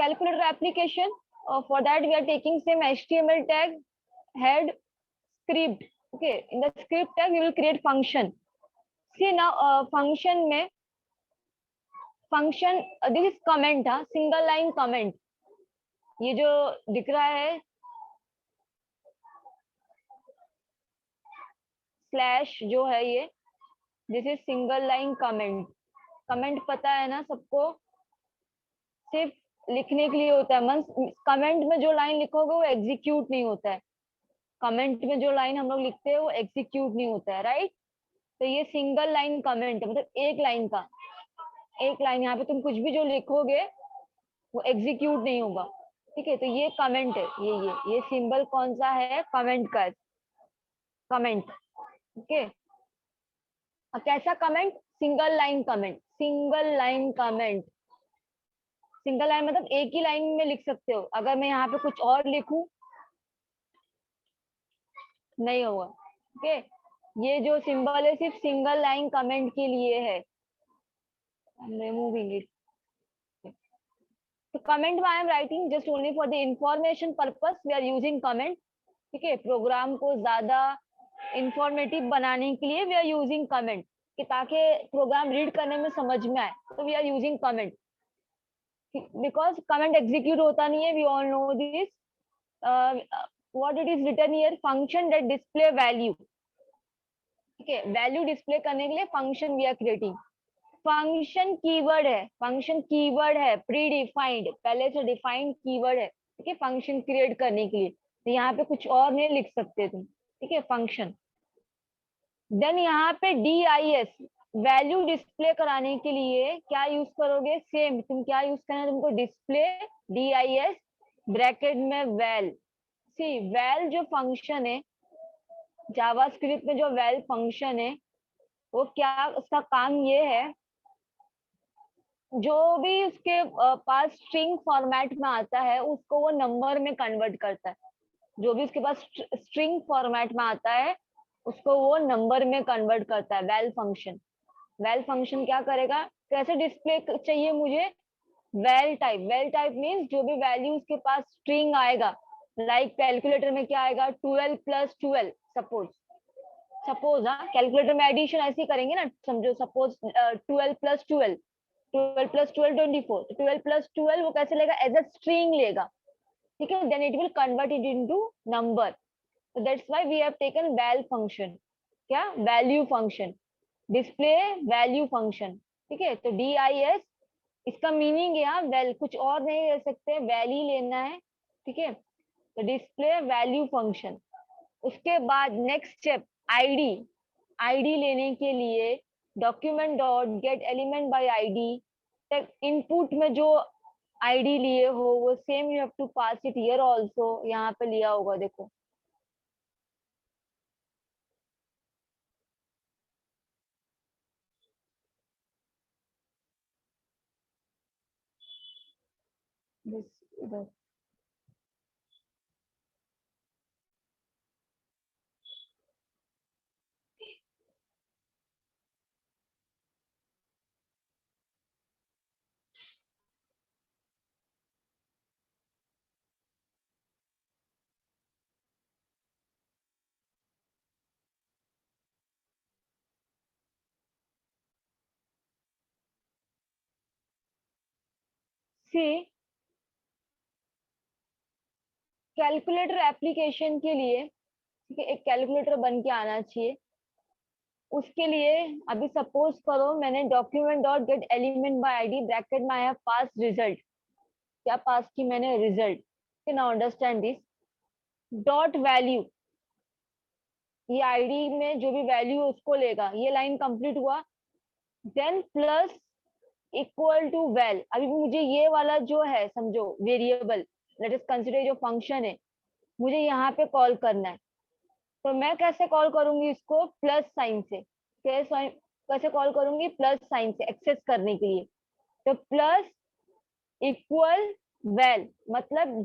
calculator application. For that we are taking same HTML tag, head, script. Okay, in the script tag we will create function. See now function में function this is comment था, single line comment. ये जो दिख रहा है slash जो है ये, this is single line comment. Comment पता है ना सबको, सिर्फ लिखने के लिए होता है. कमेंट में जो लाइन लिखोगे वो एग्जीक्यूट नहीं होता है. कमेंट में जो लाइन हम लोग लिखते हैं वो एग्जीक्यूट नहीं होता है, राइट. तो ये सिंगल लाइन कमेंट है, मतलब एक लाइन का, एक लाइन. यहाँ पे तुम कुछ भी जो लिखोगे वो एग्जीक्यूट नहीं होगा. ठीक है, तो ये कमेंट है. ये सिंबल कौन सा है? कमेंट का, कमेंट. ओके, कैसा comment? Single line comment. Single line comment, single line मतलब एक ही लाइन में लिख सकते हो. अगर मैं यहाँ पे कुछ और लिखूं नहीं होगा. ओके, ये जो सिंबल है सिर्फ सिंगल लाइन कमेंट के लिए है. Removing it. तो comment I am writing just only for the information purpose we are using comment. ठीक है, प्रोग्राम को ज्यादा इंफॉर्मेटिव बनाने के लिए वी आर यूजिंग कमेंट, कि ताकि प्रोग्राम रीड करने में समझ में आए. तो we are using comment because comment execute होता नहीं है. We all know this. what it is written here, function that display value. ठीक है, वैल्यू डिस्प्ले करने के लिए function we are creating. Function keyword है, फंक्शन कीवर्ड है प्री डिफाइंड, पहले से डिफाइंड कीवर्ड है. ठीक है, फंक्शन क्रिएट करने के लिए. तो यहाँ पे कुछ और नहीं लिख सकते तुम. ठीक है, फंक्शन. देन यहाँ पे DIS वैल्यू डिस्प्ले कराने के लिए क्या यूज करोगे? सेम तुम क्या यूज करना है तुमको? डिस्प्ले DIS ब्रैकेट में वैल. सी वैल जो फंक्शन है जावास्क्रिप्ट में, जो वैल फंक्शन है वो क्या, उसका काम ये है, जो भी उसके पास स्ट्रिंग फॉर्मेट में आता है उसको वो नंबर में कन्वर्ट करता है. जो भी उसके पास स्ट्रिंग फॉर्मेट में आता है उसको वो नंबर में कन्वर्ट करता है. Well function. वैल फंक्शन क्या करेगा? कैसे डिस्प्ले चाहिए मुझे? Val type. Val type means जो भी वैल्यू उसके पास स्ट्रिंग आएगा, लाइक कैलकुलेटर में क्या आएगा? 12 + 12. सपोज हाँ, कैलकुलेटर में एडिशन ऐसे ही करेंगे ना, समझो. सपोज 12 + 12, 12 + 12 24. 12 + 12 वो कैसे लेगा? एज अ स्ट्रिंग लेगा. ठीक है, then it will convert it into number. So that's why we have taken val function. क्या? Value function. Display value function. ठीक है, तो DIS इसका मीनिंग है यहाँ वैल, कुछ और नहीं ले सकते, वैल ही लेना है. ठीक है, तो डिस्प्ले वैल्यू फंक्शन. उसके बाद नेक्स्ट स्टेप आईडी. आईडी लेने के लिए document dot get element by ID. Input में जो आईडी लिए हो वो same you have to pass it here also. यहाँ पे लिया होगा, देखो. इधर सी कैलकुलेटर एप्लीकेशन के लिए, ठीक है, एक कैलकुलेटर बन के आना चाहिए. उसके लिए अभी सपोज करो मैंने document dot get element by ID bracket में आई हैव पास रिजल्ट. क्या पास की मैंने? Result. Now understand this. Dot value, ये आईडी में जो भी वैल्यू उसको लेगा. ये लाइन कंप्लीट हुआ. Then plus equal to val. अभी मुझे ये वाला जो है, समझो वेरिएबल, लेट अस कंसीडर जो फंक्शन है, मुझे यहाँ पे कॉल करना है. तो मैं कैसे कॉल करूंगी इसको? प्लस साइन से. कैसे कॉल करूंगी? प्लस साइन से, एक्सेस करने के लिए. तो प्लस इक्वल वैल, मतलब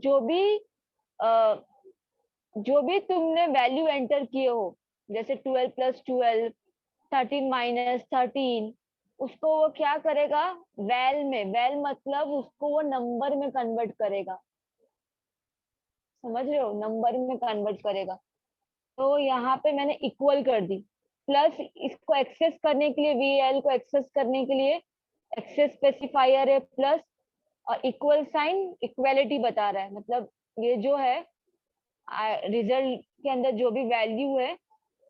जो भी तुमने वैल्यू एंटर किए हो, जैसे 12 + 12, 13 - 13, उसको वो क्या करेगा, वैल में, वैल मतलब उसको वो नंबर में कन्वर्ट करेगा, समझ रहे हो, नंबर में कन्वर्ट करेगा। तो यहाँ पे मैंने इक्वल कर दी, प्लस इसको एक्सेस करने के लिए, वीएल को एक्सेस करने के लिए एक्सेस स्पेसिफायर है प्लस, और इक्वल साइन इक्वालिटी बता रहा है, मतलब ये जो है रिजल्ट के अंदर जो भी वैल्यू है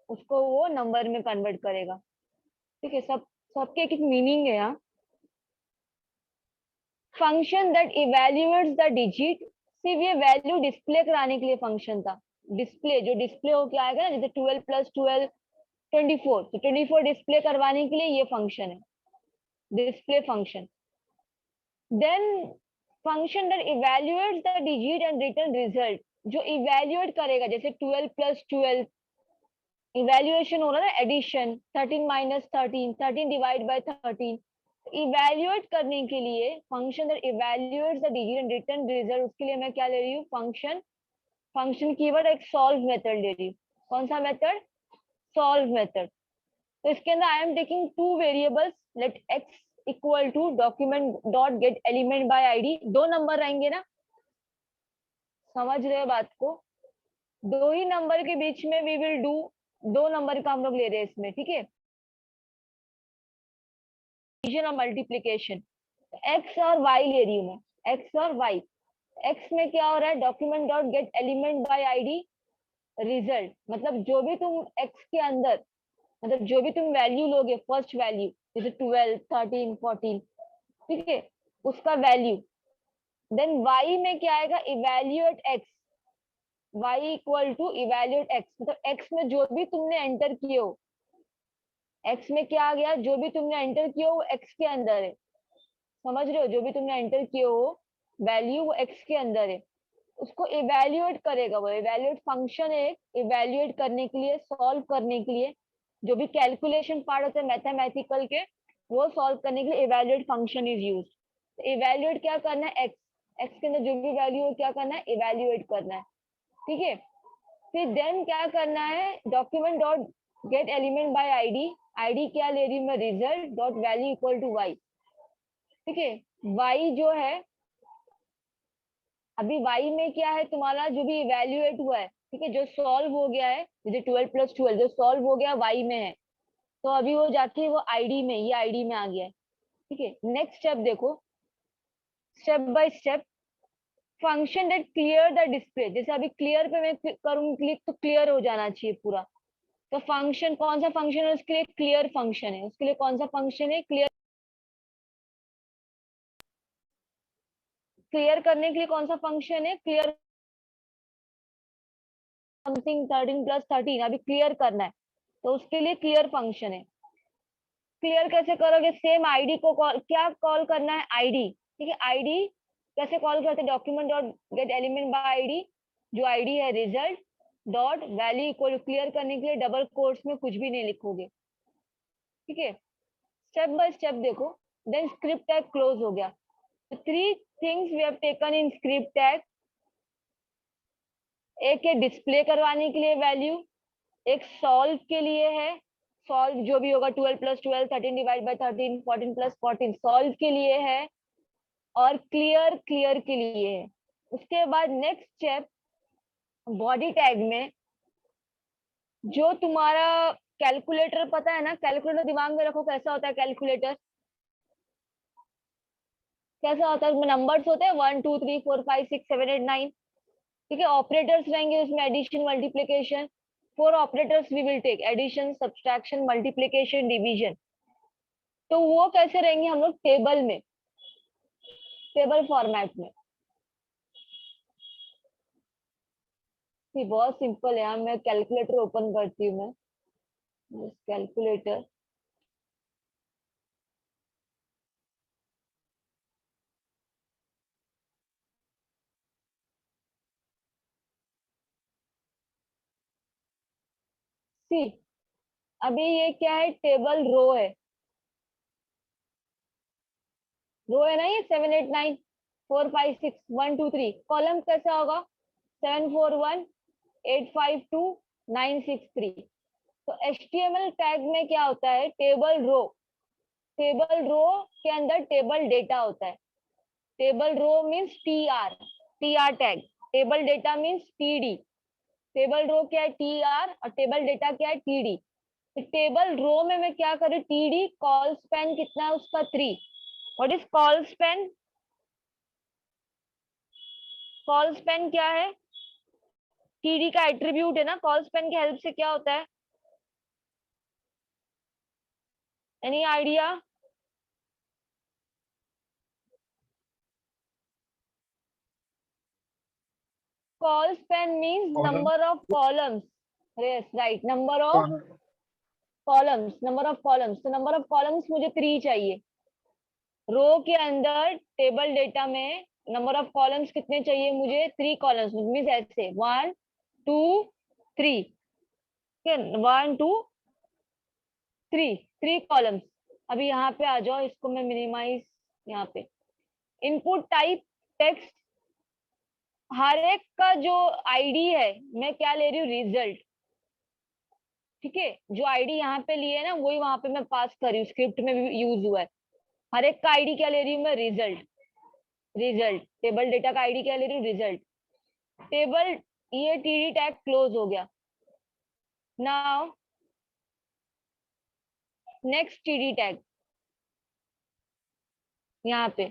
उसको वो नंबर में कन्वर्ट करेगा। ठीक है, सबके एक एक मीनिंग है यहाँ। Function that evaluates the digit, सिर्फ ये वैल्यू डिस्प्ले कराने के लिए फंक्शन था। डिस्प्ले, जो डिस्प्ले हो क्या आएगा ना, जैसे 12 प्लस 12 24, तो 24 डिस्प्ले करवाने के लिए ये फंक्शन है, display function. Then function that evaluates the digit and return result, जो इवेल्युएट करेगा, जैसे 12 प्लस 12 इवेल्युएशन हो रहा है ना, addition, 13 minus 13, 13 divide by 13, evaluate करने के लिए function that evaluates the digit and return result, उसके लिए मैं क्या ले रही हूँ, फंक्शन। फंक्शन कीवर्ड एक सॉल्व मेथड ले रही हूँ। कौन सा मेथड, सॉल्व मेथड। तो इसके अंदर I am taking two variables, let x equal to document dot get element by ID, दो नंबर रहेंगे ना, समझ रहे हो बात को, दो ही नंबर के बीच में वी विल डू, दो नंबर का हम लोग ले रहे हैं इसमें, ठीक है, डिवीजन और मल्टीप्लीकेशन। एक्स और वाई ले रही हूँ मैं, एक्स और वाई। एक्स में क्या हो रहा है, document dot get element by ID result, मतलब जो भी तुम एक्स के अंदर, मतलब जो भी तुम वैल्यू लोगे, फर्स्ट वैल्यू जैसे 12 13 14, ठीक है, उसका वैल्यू। देन वाई में क्या आएगा, evaluate x, y equal to evaluate x, मतलब एक्स में जो भी तुमने एंटर किए हो, एक्स में क्या आ गया, जो भी तुमने एंटर किया हो वो एक्स के अंदर है, समझ रहे हो, जो भी तुमने एंटर किए हो वैल्यू वो एक्स के अंदर है, उसको इवेल्युएट करेगा, वो इवेल्युएट फंक्शन है, इवेल्युएट करने के लिए, सॉल्व करने के लिए, जो भी कैलकुलेशन पार्ट होते हैं मैथमेटिकल के, वो सॉल्व करने के लिए evaluate function is used. Evaluate क्या करना है, एक्स, एक्स के अंदर जो भी वैल्यू हो क्या करना है, इवेल्युएट करना है, ठीक है। फिर देन क्या करना है, document dot get element by ID, ID क्या ले रही हूँ मैं, result dot value equal to y, ठीक है। वाई जो है, अभी वाई में क्या है तुम्हारा, जो भी इवेल्युएट हुआ है, ठीक है, जो सॉल्व हो गया है, जैसे 12 प्लस 12 जो सॉल्व हो गया वाई में है, तो अभी वो जाके वो आईडी में, ये आईडी में आ गया है, ठीक है। नेक्स्ट स्टेप देखो, step by step, function that clear the display, जैसे अभी क्लियर पे मैं करूँ क्लिक तो क्लियर हो जाना चाहिए पूरा, तो फंक्शन कौन सा फंक्शन है उसके लिए, क्लियर फंक्शन है, उसके लिए कौन सा फंक्शन है, क्लियर, क्लियर करने के लिए कौन सा फंक्शन है, क्लियर समथिंग 13 प्लस 13 अभी क्लियर करना है, तो उसके लिए क्लियर फंक्शन है। क्लियर कैसे करोगे, सेम आईडी को कॉल, क्या कॉल करना है, आईडी, ठीक है, आईडी कैसे कॉल करते हैं, document dot get element by ID, जो आईडी है result dot value equal, clear करने के लिए डबल कोट्स में कुछ भी नहीं लिखोगे, ठीक है। स्टेप बाय स्टेप देखो, देन स्क्रिप्ट टैग क्लोज हो गया। Three things we have taken in script tag, एक है डिस्प्ले करवाने के लिए वैल्यू, एक सॉल्व के लिए है, सॉल्व जो भी होगा 12 plus 12 13 divide by 13 14 plus 14 solve के लिए है, और क्लियर क्लियर के लिए है। उसके बाद नेक्स्ट स्टेप, बॉडी टैग में जो तुम्हारा कैलकुलेटर, पता है ना कैलकुलेटर, दिमाग में रखो कैसा होता है कैलकुलेटर, कैसा होता है, उसमें नंबर्स होते हैं 1 2 3 4 5 6 7 8 9, ठीक है, ऑपरेटर्स रहेंगे उसमें, addition multiplication, four operators we will take, addition subtraction multiplication division. तो वो कैसे रहेंगे हम लोग, टेबल में, टेबल फॉर्मेट में। ये बहुत सिंपल है यार, मैं कैलकुलेटर ओपन करती हूँ मैं, कैलकुलेटर, सी, अभी ये क्या है, टेबल रो है, रो है ना, ये 7 8 9 4 5 6 1 2 3, कॉलम कैसा होगा, 7 4 1 8 5 2 9 6 3। तो HTML टैग में क्या होता है, टेबल रो, टेबल रो के अंदर टेबल डेटा होता है। Table row means T R tag, table data means TD. Table row क्या है, टी आर, और टेबल डेटा क्या है, टीडी। टेबल रो में मैं क्या करूँ, टीडी, कॉल स्पैन कितना है उसका 3। What is call span? Call span क्या है, टीडी का एट्रीब्यूट है ना। कॉल स्पैन की हेल्प से क्या होता है, any idea? Call span means column. Number of columns. Yes right, number of column. Columns, number of columns. तो नंबर ऑफ कॉलम्स मुझे 3 चाहिए। रो के अंदर टेबल डेटा में नंबर ऑफ कॉलम्स कितने चाहिए मुझे, 3 कॉलम्स। मीन्स ऐसे 1 2 3, 1 2 3 कॉलम्स। अभी यहाँ पे आ जाओ, इसको मैं मिनिमाइज, यहाँ पे इनपुट टाइप टेक्स्ट, हर एक का जो आईडी है मैं क्या ले रही हूँ, रिजल्ट। ठीक है, जो आईडी यहाँ पे लिए है ना वही वहां पे मैं पास कर रही हूँ, स्क्रिप्ट में भी यूज हुआ है। हर एक का आईडी क्या ले रही हूँ मैं, रिजल्ट। रिजल्ट टेबल डेटा का आईडी क्या ले रही हूँ, रिजल्ट। टेबल, ये टीडी टैग क्लोज हो गया। नाउ नेक्स्ट टीडी टैग, यहाँ पे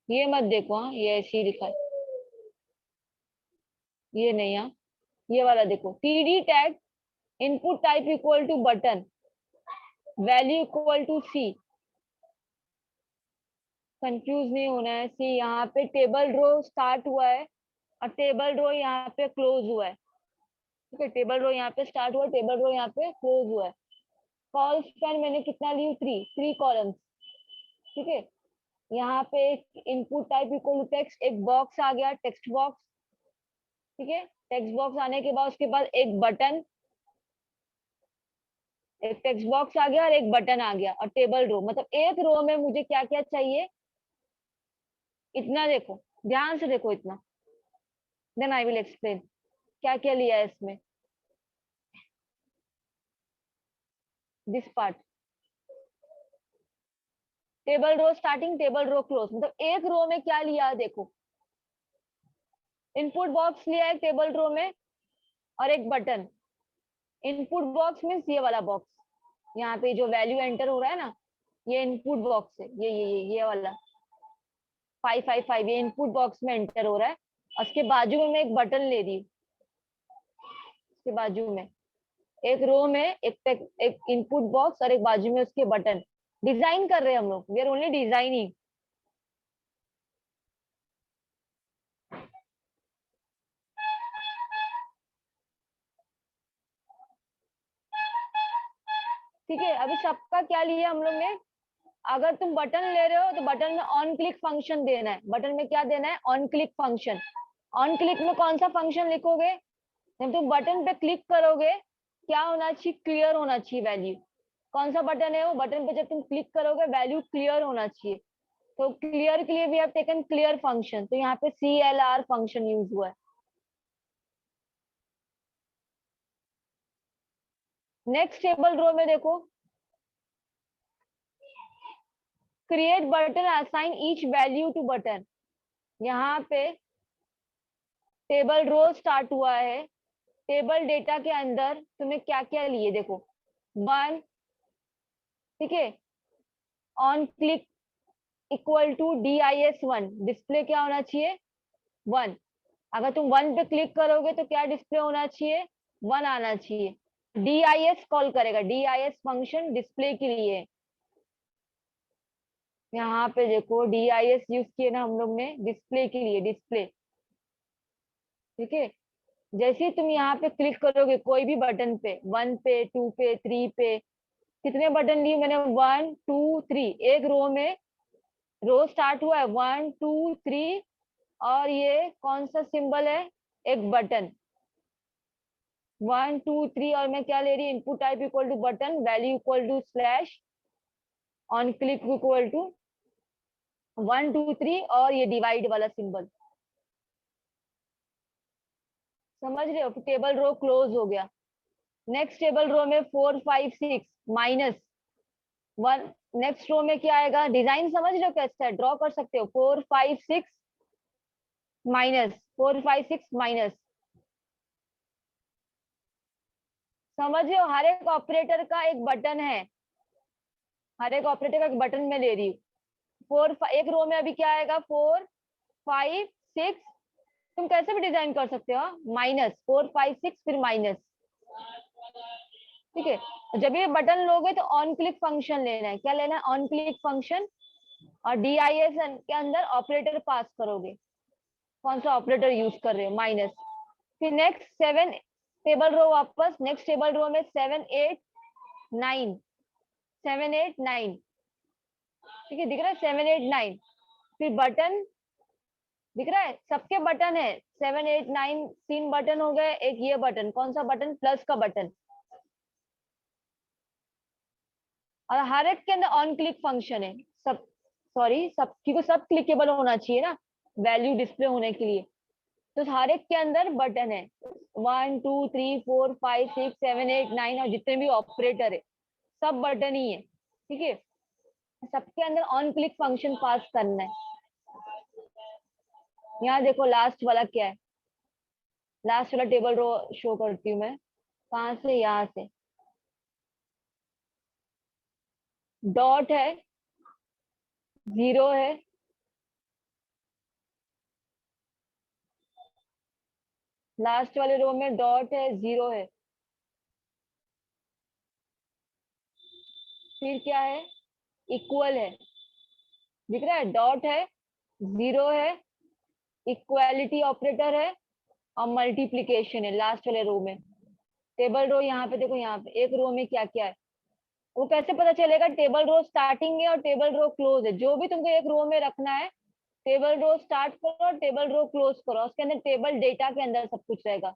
ये मत देखो, हाँ ये ऐसे ही लिखा है, ये नहीं, हाँ ये वाला देखो, TD tag input type equal to button, value equal to C. Confuse नहीं होना है। सी, यहाँ पे टेबल रो स्टार्ट हुआ है और टेबल रो यहाँ पे क्लोज हुआ है। ठीक है, टेबल रो यहाँ पे स्टार्ट हुआ, टेबल रो यहाँ पे क्लोज हुआ है। कॉल स्पैन मैंने कितना ली, 3 कॉलम्स। ठीक है, यहाँ पे एक input type equal to text, एक बॉक्स आ गया, टेक्स्ट बॉक्स। ठीक है, टेक्स्ट बॉक्स आने के बाद उसके बाद एक बटन, एक टेक्स्ट बॉक्स आ गया और एक बटन आ गया, और टेबल रो। मतलब एक रो में मुझे क्या क्या चाहिए, इतना देखो, ध्यान से देखो इतना, देन आई विल एक्सप्लेन क्या क्या लिया है इसमें, this part. Table row starting, table row close, मतलब एक रो में क्या लिया है देखो, इनपुट बॉक्स लिया है टेबल रो में और एक बटन। इनपुट बॉक्स मीन्स ये वाला बॉक्स, यहाँ पे जो वैल्यू एंटर हो रहा है ना, ये इनपुट बॉक्स है, ये वाला 555, ये इनपुट बॉक्स में एंटर हो रहा है। और उसके बाजू में मैं एक बटन ले रही हूँ, उसके बाजू में एक रो में एक इनपुट बॉक्स और एक बाजू में उसके बटन। डिजाइन कर रहे हैं हम लोग, वी आर ओनली डिजाइनिंग। ठीक है, अभी सबका क्या लिया हम लोग ने, अगर तुम बटन ले रहे हो तो बटन में ऑन क्लिक फंक्शन देना है। बटन में क्या देना है, on click function. On click में कौन सा फंक्शन लिखोगे, जब तुम बटन पे क्लिक करोगे क्या होना चाहिए, क्लियर होना चाहिए वैल्यू। कौन सा बटन है वो, बटन पे जब तुम क्लिक करोगे वैल्यू क्लियर होना चाहिए। तो क्लियर के लिए we have taken clear function, तो यहाँ पे CLR फंक्शन यूज हुआ है। नेक्स्ट टेबल रो में देखो, create button, assign each value to button. यहाँ पे टेबल रो स्टार्ट हुआ है, टेबल डेटा के अंदर तुम्हें क्या क्या लिए देखो, 1, ठीक है, on click equal to DIS1, display क्या होना चाहिए, 1। अगर तुम 1 पे क्लिक करोगे तो क्या डिस्प्ले होना चाहिए, 1 आना चाहिए। DIS कॉल करेगा, DIS फंक्शन डिस्प्ले के लिए। यहाँ पे देखो DIS यूज किए ना हम लोग ने डिस्प्ले के लिए, डिस्प्ले। ठीक है, जैसे ही तुम यहाँ पे क्लिक करोगे कोई भी बटन पे, 1 पे, 2 पे, 3 पे, कितने बटन लिए मैंने, 1 2 3, एक रो में, रो स्टार्ट हुआ है 1 2 3, और ये कौन सा सिंबल है, एक बटन, 1 2 3, और मैं क्या ले रही हूँ, input type equal to button, value equal to slash, on click equal to 1 2 3, और ये डिवाइड वाला सिंबल। समझ रहे हो, टेबल रो क्लोज हो गया। नेक्स्ट टेबल रो में 4 5 6 माइनस 1, नेक्स्ट रो में क्या आएगा, डिजाइन समझ रहे हो कैसे ड्रॉ कर सकते हो, 4 5 6 माइनस, 4 5 6 माइनस, समझ रहे हो। हर एक ऑपरेटर का एक बटन है, हर एक ऑपरेटर का एक बटन में ले रही हूँ। एक रो में अभी क्या आएगा, 4 5 6, तुम कैसे भी डिजाइन कर सकते हो, माइनस 4 5 6 फिर माइनस, ठीक है। जब ये बटन लोगे तो ऑन क्लिक फंक्शन लेना है, क्या लेना है, ऑन क्लिक फंक्शन, और DIS के अंदर ऑपरेटर पास करोगे, कौन सा ऑपरेटर यूज कर रहे हो, माइनस। फिर नेक्स्ट 7 टेबल रो, वापस नेक्स्ट टेबल रो में 7 8 9, 7 8 9, ठीक है, दिख रहा है 7 8 9। फिर बटन दिख रहा है, सबके बटन है, 7 8 9 तीन बटन हो गए, एक ये बटन, कौन सा बटन, प्लस का बटन, और हर एक के अंदर ऑन क्लिक फंक्शन है, सब, सॉरी सब, क्योंकि सब क्लिकेबल होना चाहिए ना वैल्यू डिस्प्ले होने के लिए, तो हर एक के अंदर बटन है, 1 2 3 4 5 6 7 8 9, और जितने भी ऑपरेटर है सब बटन ही है, ठीक है। सबके अंदर ऑन क्लिक फंक्शन पास करना है। यहाँ देखो लास्ट वाला क्या है, लास्ट वाला टेबल रो शो करती हूँ मैं, कहाँ से, यहाँ से, डॉट है, जीरो है, लास्ट वाले रो में डॉट है, जीरो है, फिर क्या है, इक्वल है, दिख रहा है, डॉट है, जीरो है, इक्वालिटी ऑपरेटर है, और मल्टीप्लीकेशन है लास्ट वाले रो में। टेबल रो यहाँ पे देखो, यहाँ पे एक रो में क्या क्या है, वो कैसे पता चलेगा, टेबल रो स्टार्टिंग है और टेबल रो क्लोज है, जो भी तुमको एक रो में रखना है, टेबल रो स्टार्ट करो और टेबल रो क्लोज करो, उसके अंदर टेबल डेटा के अंदर सब कुछ रहेगा,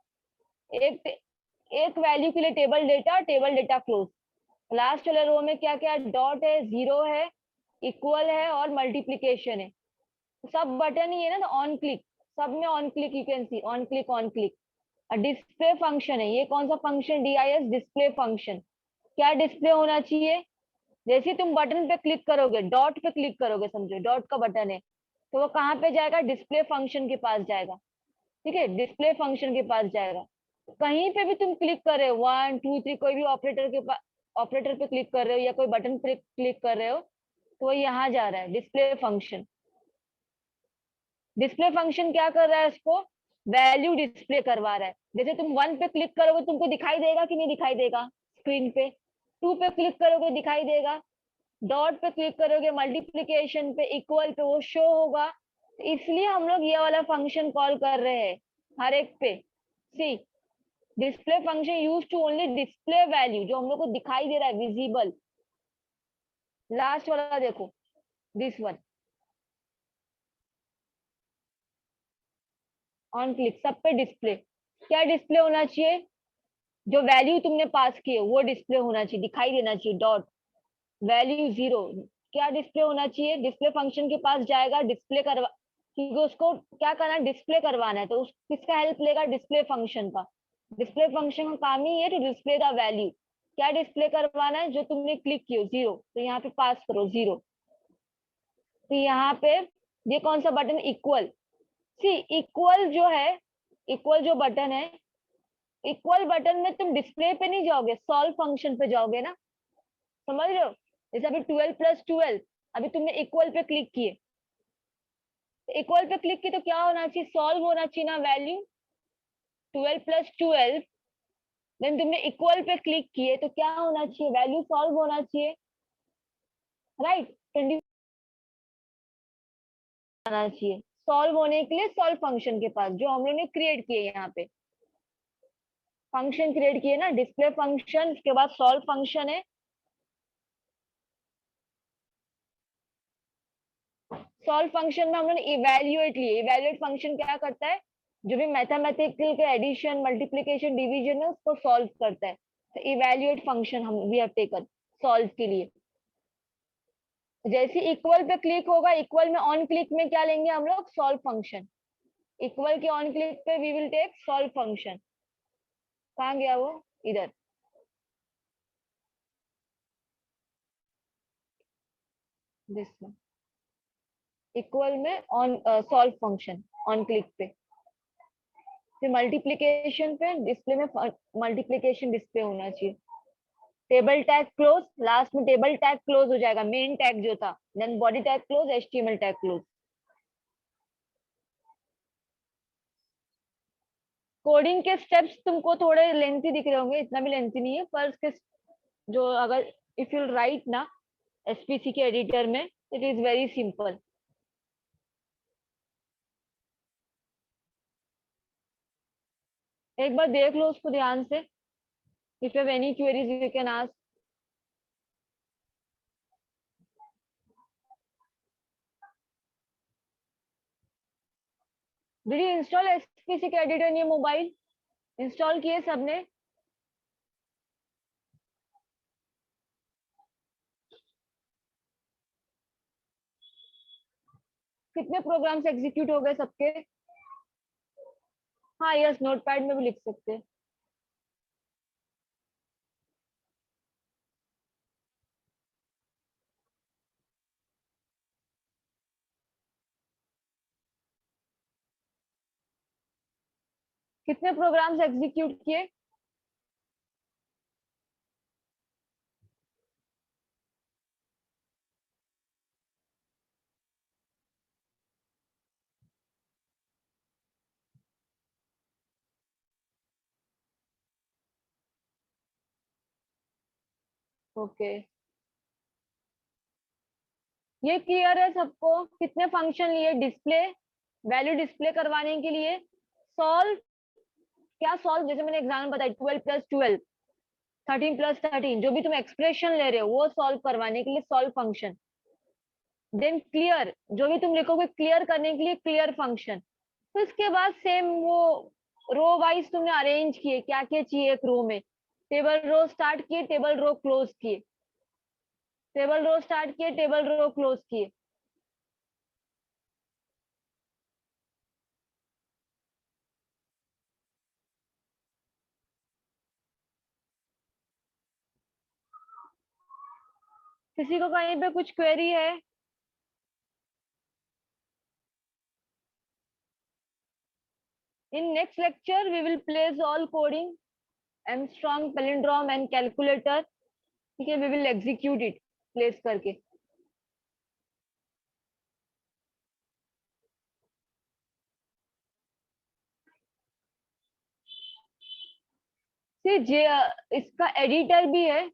एक एक वैल्यू के लिए table data, table data close. Last वाले रो में क्या क्या, डॉट है, जीरो है, इक्वल है, और मल्टीप्लीकेशन है, सब बटन ही है ना, तो ऑन क्लिक, सब में on click, you can see on click, on click. Display function है, ये कौन सा फंक्शन, DIS डिस्प्ले फंक्शन, क्या डिस्प्ले होना चाहिए, जैसे तुम बटन पे क्लिक करोगे, डॉट पे क्लिक करोगे, समझो डॉट का बटन है, तो वो कहाँ पे जाएगा, डिस्प्ले फंक्शन के पास जाएगा, ठीक है, डिस्प्ले फंक्शन के पास जाएगा। कहीं पे भी तुम क्लिक कर रहे हो, 1 2 3, कोई भी ऑपरेटर के पास, ऑपरेटर पे क्लिक कर रहे हो या कोई बटन पे क्लिक कर रहे हो, तो वो यहाँ जा रहा है, डिस्प्ले फंक्शन। डिस्प्ले फंक्शन क्या कर रहा है, इसको वैल्यू डिस्प्ले करवा रहा है, जैसे तुम 1 पे क्लिक करोगे तुमको दिखाई देगा कि नहीं दिखाई देगा स्क्रीन पे, 2 पे क्लिक करोगे दिखाई देगा, डॉट पे क्लिक करोगे, मल्टीप्लीकेशन पे, इक्वल पे वो शो होगा, इसलिए हम लोग ये वाला फंक्शन कॉल कर रहे हैं हर एक पे। See, display function use to only display value, जो हम लोग को दिखाई दे रहा है, विजिबल। लास्ट वाला देखो, दिस वन, ऑन क्लिक, सब पे डिस्प्ले, क्या डिस्प्ले होना चाहिए, जो वैल्यू तुमने पास की है वो डिस्प्ले होना चाहिए, दिखाई देना चाहिए, डॉट, वैल्यू जीरो, क्या डिस्प्ले होना चाहिए, डिस्प्ले फंक्शन के पास जाएगा, डिस्प्ले करवा, क्योंकि उसको क्या करना है, डिस्प्ले करवाना है, तो उस किसका हेल्प लेगा, डिस्प्ले फंक्शन का। डिस्प्ले फंक्शन का काम ही है टू डिस्प्ले द वैल्यू, क्या डिस्प्ले करवाना है, जो तुमने क्लिक किया जीरो, तो यहाँ पे पास करो जीरो, तो यहाँ पे ये कौन सा बटन, इक्वल। सी, इक्वल जो है, इक्वल जो बटन है, इक्वल बटन में तुम डिस्प्ले पे नहीं जाओगे, सॉल्व फंक्शन पे जाओगे ना, समझ रहे हो। जैसे अभी 12 प्लस 12, अभी तुमने इक्वल पे क्लिक किए, इक्वल पे क्लिक की तो क्या होना चाहिए, सॉल्व होना चाहिए ना वैल्यू, 12 प्लस 12, देन तुमने इक्वल पे क्लिक किए तो क्या होना चाहिए, वैल्यू सॉल्व होना चाहिए, राइट, 20 आना चाहिए, सॉल्व होने के लिए सॉल्व फंक्शन के पास, जो हम लोग ने क्रिएट किए, यहाँ पे फंक्शन क्रिएट किए ना, डिस्प्ले फंक्शन, उसके बाद सॉल्व फंक्शन है। सॉल्व फंक्शन में हम लोग इवेल्युएट लिए, इवेल्युएट फंक्शन क्या करता है, जो भी मैथमेटिकल के एडिशन मल्टीप्लिकेशन डिवीजन है उसको सॉल्व करता है, तो इवेल्युएट फंक्शन हम वी हैव टेकन सॉल्व के लिए। जैसे इक्वल पे क्लिक होगा, इक्वल में ऑन क्लिक में क्या लेंगे हम लोग, सॉल्व फंक्शन, इक्वल के ऑन क्लिक पे we will take solve function, कहाँ गया वो, इधर। दिस में इक्वल में on solve function on click पे, फिर मल्टीप्लिकेशन पे डिस्प्ले में मल्टीप्लिकेशन डिस्प्ले होना चाहिए। टेबल टैग क्लोज, लास्ट में टेबल टैग क्लोज हो जाएगा, मेन टैग जो था, then body tag close, HTML tag close. Coding के स्टेप्स तुमको थोड़े लेंथी दिख रहे होंगे, इतना भी लेंथी नहीं है, पर उसके जो अगर इफ यू राइट ना एसपीसी के एडिटर में, इट इज वेरी सिंपल। एक बार देख लो उसको ध्यान से, if you have any queries you can ask. Did you install SPC K editor in your mobile? Install किए सबने? कितने प्रोग्राम्स एग्जीक्यूट हो गए सबके? हाँ यस, नोटपैड में भी लिख सकते हैं। कितने प्रोग्राम्स एग्जीक्यूट किए? ओके, ये क्लियर है सबको? कितने फंक्शन लिए? डिस्प्ले, वैल्यू डिस्प्ले करवाने के लिए, सॉल्व, क्या सॉल्व, जैसे मैंने एग्जाम्पल बताया 12 + 12, 13 + 13, जो भी तुम एक्सप्रेशन ले रहे हो वो सॉल्व करवाने के लिए सॉल्व फंक्शन। देन क्लियर, जो भी तुम लिखोगे क्लियर करने के लिए क्लियर फंक्शन। तो इसके बाद सेम वो रो वाइज तुमने अरेंज किए, क्या क्या चाहिए एक रो में, टेबल रो स्टार्ट किए, टेबल रो क्लोज किए, टेबल रो स्टार्ट किए, टेबल रो क्लोज किए। किसी को कहीं पे कुछ क्वेरी है? In next lecture, we will place all coding, Armstrong, palindrome and calculator. ठीक है, we will execute it, place करके। See, इसका एडिटर भी है,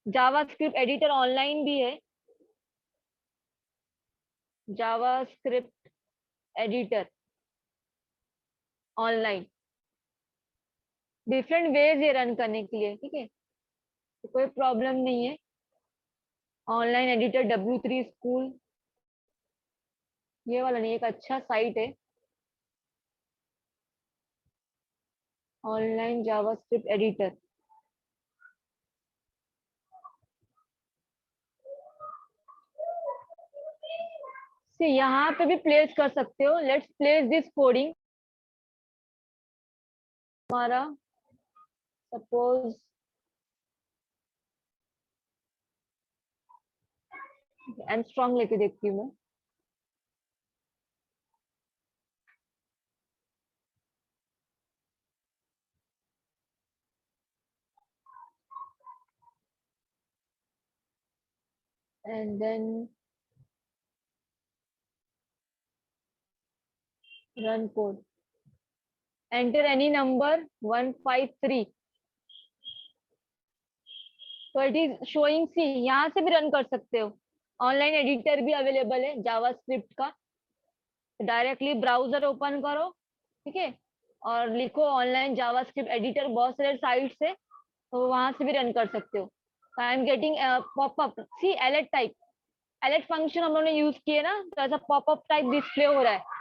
जावास्क्रिप्ट एडिटर ऑनलाइन भी है, JavaScript editor online, different ways ये रन करने के लिए, ठीक है, तो कोई प्रॉब्लम नहीं है। ऑनलाइन एडिटर W3 स्कूल, ये वाला नहीं, एक अच्छा साइट है, ऑनलाइन जावास्क्रिप्ट एडिटर। से यहाँ पे भी प्लेस कर सकते हो, लेट्स प्लेस दिस कोडिंग। हमारा सपोज एमस्ट्रॉन्ग लेके देखती हूँ मैं। And then run code, enter any number 153, तो इट इज शोइंग सी, यहाँ से भी रन कर सकते हो, ऑनलाइन एडिटर भी अवेलेबल है जावास्क्रिप्ट का। डायरेक्टली ब्राउजर ओपन करो, ठीक है, और लिखो ऑनलाइन जावास्क्रिप्ट एडिटर, बहुत सारे साइट से, तो वहां से भी रन कर सकते हो। I am getting popup, see alert type, alert function हम लोगों ने यूज किए ना, तो ऐसा पॉपअप टाइप डिस्प्ले हो रहा है।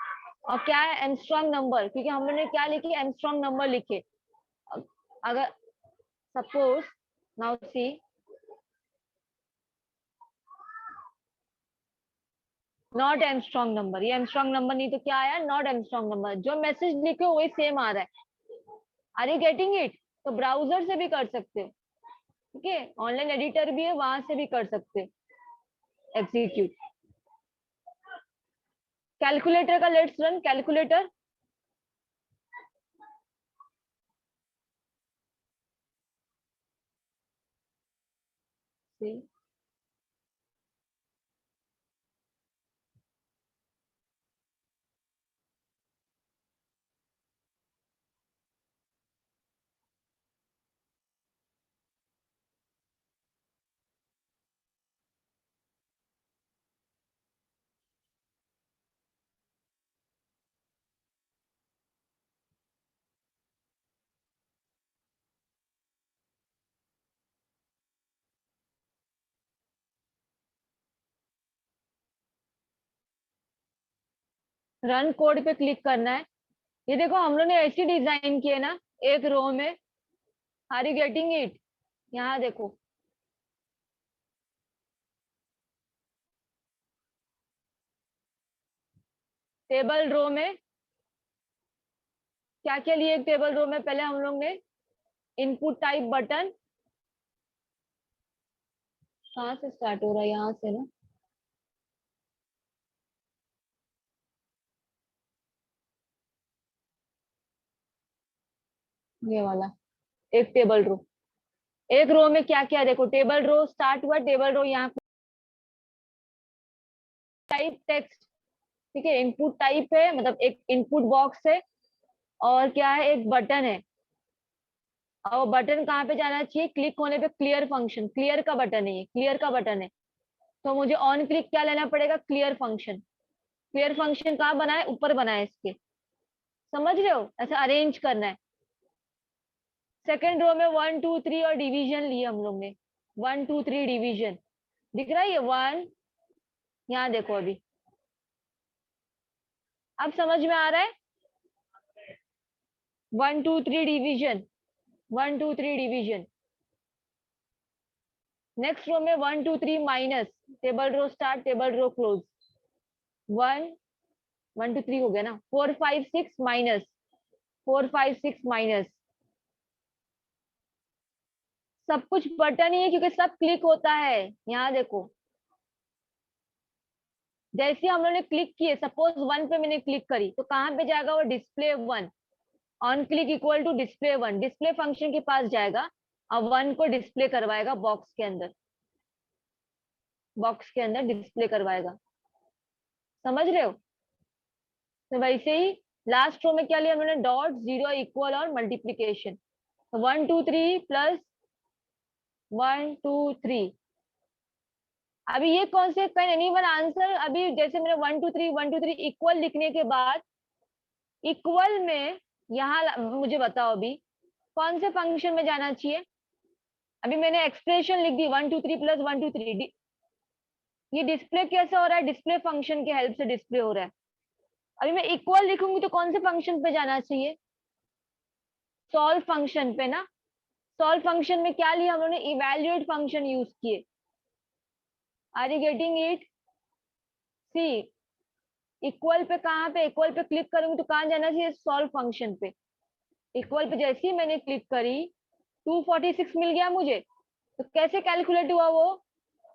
और क्या है, एमस्ट्रॉन्ग नंबर, क्योंकि हम लोगों ने क्या लिखे, एमस्ट्रॉन्ग नंबर लिखे। अगर suppose now see, not Armstrong number, ये एमस्ट्रॉन्ग नंबर नहीं तो क्या आया, नॉट एमस्ट्रॉन्ग नंबर, जो मैसेज लिखे हो वही सेम आ रहा है। Are you getting it? तो ब्राउजर से भी कर सकते हो, ठीक है, ऑनलाइन एडिटर भी है, वहां से भी कर सकते हो एग्जीक्यूट। कैलकुलेटर का let's run calculator. Run code पे क्लिक करना है। ये देखो हम लोग ने ऐसी डिजाइन की है ना, एक रो में। Are you getting it? यहाँ देखो, टेबल रो में क्या क्या लिए? टेबल रो में पहले हम लोग ने इनपुट टाइप बटन, कहाँ से स्टार्ट हो रहा है? यहाँ से ना। ये वाला एक टेबल रो। एक रो में क्या क्या देखो, टेबल रो स्टार्ट हुआ, टेबल रो यहाँ टाइप टेक्स्ट। ठीक है, इनपुट टाइप है, मतलब एक इनपुट बॉक्स है, और क्या है, एक बटन है। और बटन कहाँ पे जाना चाहिए? क्लिक होने पे क्लियर फंक्शन, क्लियर का बटन है, ये क्लियर का बटन है। तो मुझे ऑन क्लिक क्या लेना पड़ेगा? Clear function. क्लियर फंक्शन कहाँ बना है? ऊपर बना है इसके। समझ रहे हो? ऐसा अरेंज करना है। सेकेंड रो में 1 2 3 और डिवीजन लिए हम लोग ने। 1 2 3 डिवीजन दिख रहा है, ये वन। यहाँ देखो अभी, अब समझ में आ रहा है? 1 2 3 डिवीजन, 1 2 3 डिवीजन। नेक्स्ट रो में 1 2 3 minus, table row start, table row close. 1 1 2 3 हो गया ना। 4 5 6 माइनस, 4 5 6 माइनस। सब कुछ बटन ही है क्योंकि सब क्लिक होता है। यहाँ देखो, जैसे हम लोगों ने क्लिक किए, सपोज वन पे मैंने क्लिक करी, तो कहाँ पे जाएगा वो? Display one. On click equal to display one, display function के पास जाएगा और वन को डिस्प्ले करवाएगा बॉक्स के अंदर, बॉक्स के अंदर डिस्प्ले करवाएगा। समझ रहे हो? तो वैसे ही लास्ट रो में क्या लिया हमने? डॉट, जीरो, इक्वल और मल्टीप्लीकेशन। तो 1 2 3 प्लस 1 2 3। अभी ये कौन से, कैन एनीवन आंसर? अभी जैसे मैंने 1 2 3 इक्वल लिखने के बाद, इक्वल में यहाँ मुझे बताओ अभी कौन से फंक्शन में जाना चाहिए? अभी मैंने एक्सप्रेशन लिख दी 1 2 3 प्लस 1 2 3। ये डिस्प्ले कैसे हो रहा है? डिस्प्ले फंक्शन के हेल्प से डिस्प्ले हो रहा है। अभी मैं इक्वल लिखूंगी तो कौन से फंक्शन पे जाना चाहिए? सॉल्व फंक्शन पे ना। सॉल्व फंक्शन में क्या लिया हम लोगने? इवेल्युएट फंक्शन यूज किए। Are you getting it? See, equal पे कहाँ पे? इक्वल पे क्लिक करूंगी तो कहाँ जाना चाहिए? सॉल्व फंक्शन पे। इक्वल पे जैसे ही मैंने क्लिक करी, 246 मिल गया मुझे। तो कैसे कैलकुलेट हुआ वो?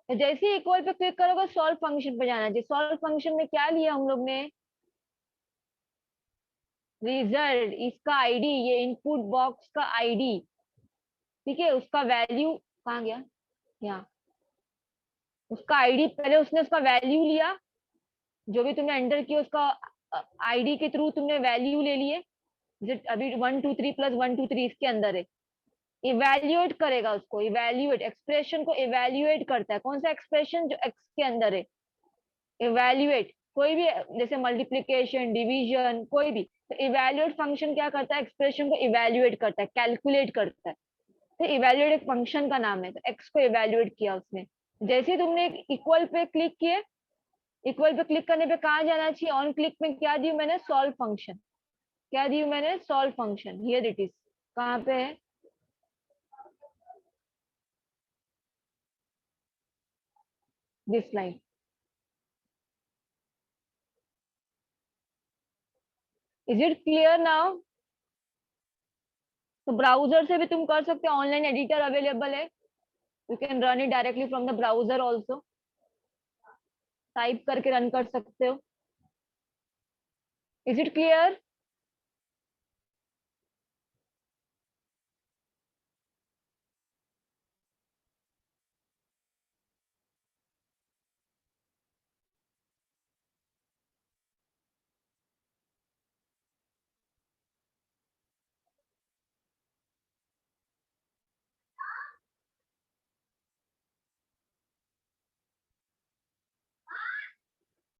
तो जैसे ही इक्वल पे क्लिक करोगे, सॉल्व फंक्शन पे जाना चाहिए। सॉल्व फंक्शन में क्या लिया हम लोग ने? रिजल्ट, इसका आईडी, ये इनपुट बॉक्स का आईडी। ठीक है, उसका वैल्यू कहाँ गया? यहाँ, उसका आईडी, पहले उसने उसका वैल्यू लिया, जो भी तुमने एंटर किया उसका आईडी के थ्रू तुमने वैल्यू ले लिए। अभी 1 2 3 प्लस 1 2 3 इसके अंदर है। इवेल्युएट करेगा उसको, इवेल्युएट एक्सप्रेशन को इवेल्युएट करता है। कौन सा एक्सप्रेशन? जो एक्स के अंदर है। इवेल्युएट कोई भी, जैसे मल्टीप्लीकेशन, डिवीजन, कोई भी। तो इवेल्युएट फंक्शन क्या करता है? एक्सप्रेशन को इवेल्युएट करता है, कैलकुलेट करता है। तो इवेल्युएट एक फंक्शन का नाम है। तो एक्स को इवेल्युएट किया उसने। जैसे ही तुमने इक्वल पे क्लिक किए, इक्वल पे क्लिक करने पे कहाँ जाना चाहिए? ऑन क्लिक में क्या दी मैंने? Solve function. क्या दी मैंने? Solve function. Here it is. कहाँ पे है? This line. Is it clear now? तो ब्राउजर से भी तुम कर सकते हो, ऑनलाइन एडिटर अवेलेबल है। You can run it directly from the browser also. Type करके रन कर सकते हो। Is it clear?